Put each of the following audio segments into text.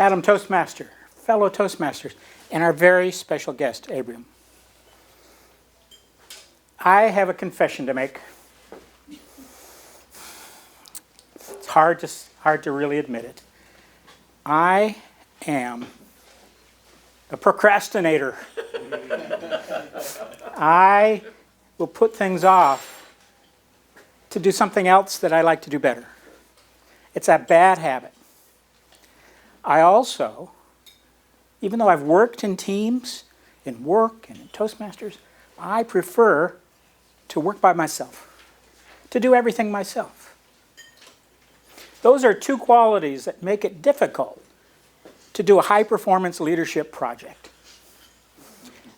Madam Toastmaster, fellow Toastmasters, and our very special guest, Abraham. I have a confession to make. It's hard to really admit it. I am a procrastinator. I will put things off to do something else that I like to do better. It's a bad habit. I also, even though I've worked in teams, in work and in Toastmasters, I prefer to work by myself, to do everything myself. Those are two qualities that make it difficult to do a high-performance leadership project.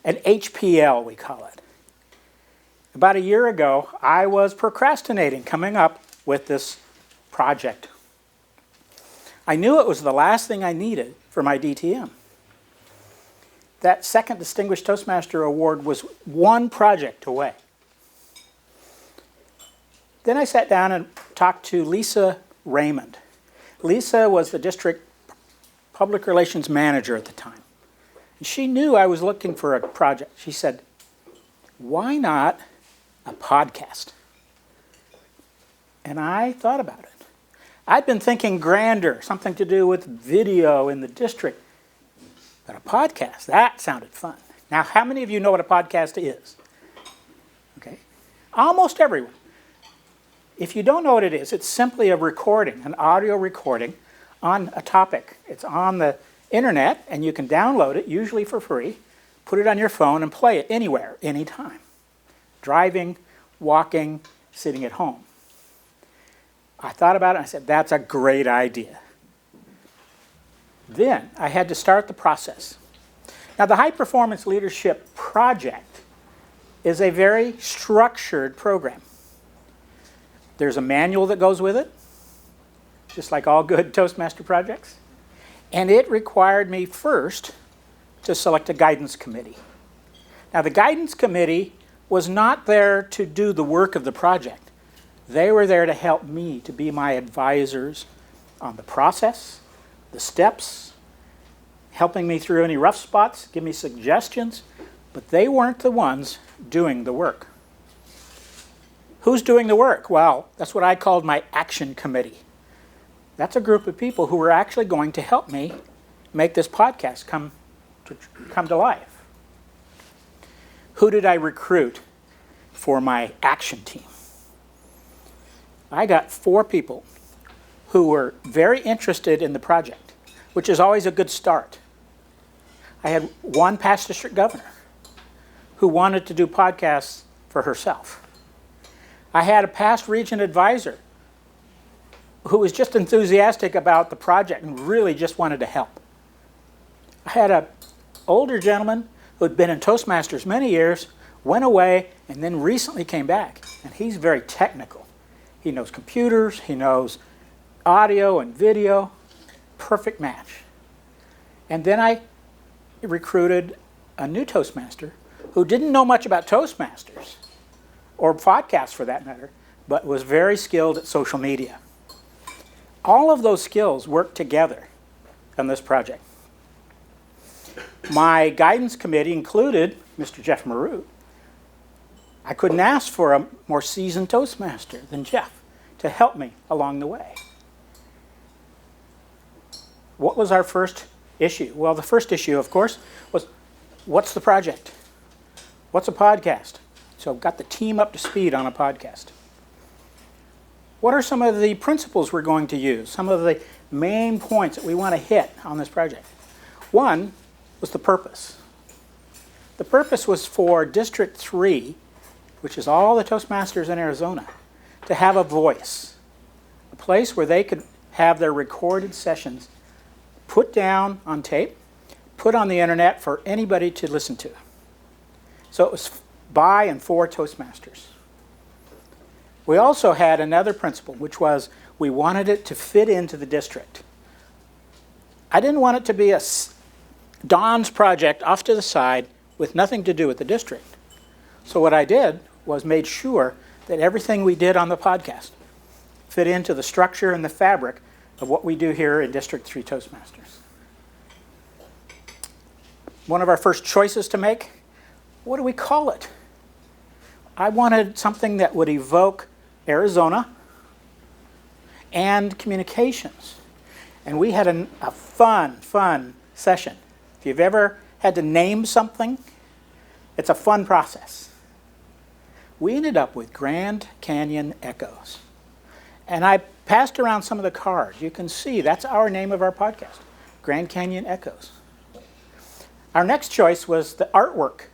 An HPL, we call it. About a year ago, I was procrastinating coming up with this project. I knew it was the last thing I needed for my DTM. That second Distinguished Toastmaster Award was one project away. Then I sat down and talked to Lisa Raymond. Lisa was the district public relations manager at the time. And she knew I was looking for a project. She said, "Why not a podcast?" And I thought about it. I'd been thinking grander, something to do with video in the district. But a podcast, that sounded fun. Now, how many of you know what a podcast is? Okay, almost everyone. If you don't know what it is, it's simply a recording, an audio recording on a topic. It's on the internet, and you can download it, usually for free, put it on your phone, and play it anywhere, anytime. Driving, walking, sitting at home. I thought about it, and I said, that's a great idea. Then I had to start the process. Now, the High Performance Leadership Project is a very structured program. There's a manual that goes with it, just like all good Toastmaster projects. And it required me first to select a guidance committee. Now, the guidance committee was not there to do the work of the project. They were there to help me, to be my advisors on the process, the steps, helping me through any rough spots, give me suggestions, but they weren't the ones doing the work. Who's doing the work? Well, that's what I called my action committee. That's a group of people who were actually going to help me make this podcast come to life. Who did I recruit for my action team? I got 4 people who were very interested in the project, which is always a good start. I had one past district governor who wanted to do podcasts for herself. I had a past region advisor who was just enthusiastic about the project and really just wanted to help. I had an older gentleman who had been in Toastmasters many years, went away, and then recently came back, and he's very technical. He knows computers, he knows audio and video, perfect match. And then I recruited a new Toastmaster who didn't know much about Toastmasters, or podcasts for that matter, but was very skilled at social media. All of those skills worked together on this project. My guidance committee included Mr. Jeff Maroot. I couldn't ask for a more seasoned Toastmaster than Jeff to help me along the way. What was our first issue? Well, the first issue, of course, was what's the project? What's a podcast? So got the team up to speed on a podcast. What are some of the principles we're going to use? Some of the main points that we want to hit on this project. One was the purpose. The purpose was for District 3, which is all the Toastmasters in Arizona, to have a voice, a place where they could have their recorded sessions put down on tape, put on the internet for anybody to listen to. So it was by and for Toastmasters. We also had another principle, which was we wanted it to fit into the district. I didn't want it to be a Don's project off to the side with nothing to do with the district. So what I did was made sure that everything we did on the podcast fit into the structure and the fabric of what we do here in District 3 Toastmasters. one of our first choices to make, what do we call it? I wanted something that would evoke Arizona and communications. And we had a fun session. If you've ever had to name something, it's a fun process. We ended up with Grand Canyon Echoes. And I passed around some of the cards. You can see that's our name of our podcast, Grand Canyon Echoes. Our next choice was the artwork.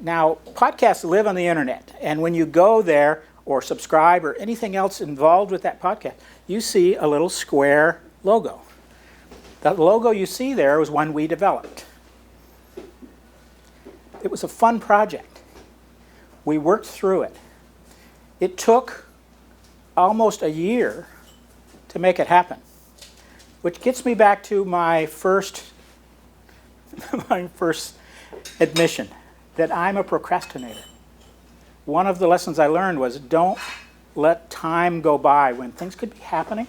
Now, podcasts live on the internet, and when you go there or subscribe or anything else involved with that podcast, you see a little square logo. The logo you see there was one we developed. It was a fun project. We worked through it. It took almost a year to make it happen, which gets me back to my first admission that I'm a procrastinator. One of the lessons I learned was don't let time go by when things could be happening.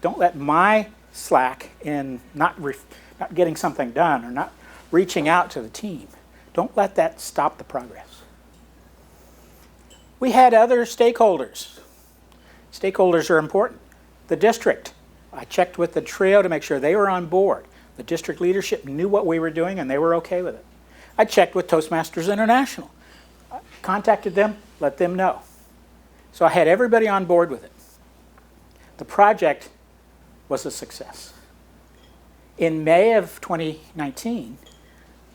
Don't let my slack in not getting something done or not reaching out to the team. Don't let that stop the progress. We had other stakeholders. Stakeholders are important. The district. I checked with the trio to make sure they were on board. The district leadership knew what we were doing and they were okay with it. I checked with Toastmasters International. I contacted them, let them know. So I had everybody on board with it. The project was a success. In May of 2019,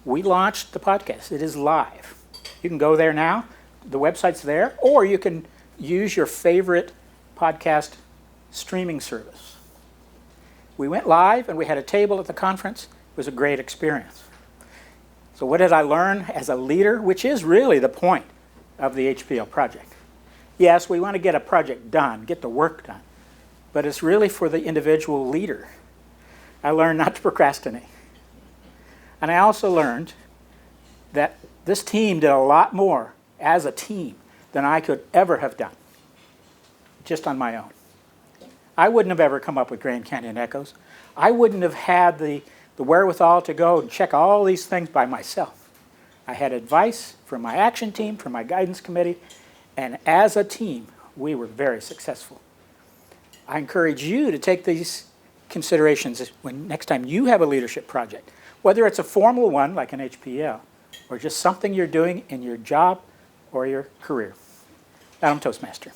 we launched the podcast. It is live. You can go there now. The website's there. Or you can use your favorite podcast streaming service. We went live and we had a table at the conference. It was a great experience. So what did I learn as a leader, which is really the point of the HPL project? Yes, we want to get a project done, get the work done, but it's really for the individual leader. I learned not to procrastinate. And I also learned that this team did a lot more as a team than I could ever have done, just on my own. I wouldn't have ever come up with Grand Canyon Echoes. I wouldn't have had the wherewithal to go and check all these things by myself. I had advice from my action team, from my guidance committee, and as a team, we were very successful. I encourage you to take these considerations when next time you have a leadership project, whether it's a formal one like an HPL, or just something you're doing in your job or your career. I'm Toastmaster.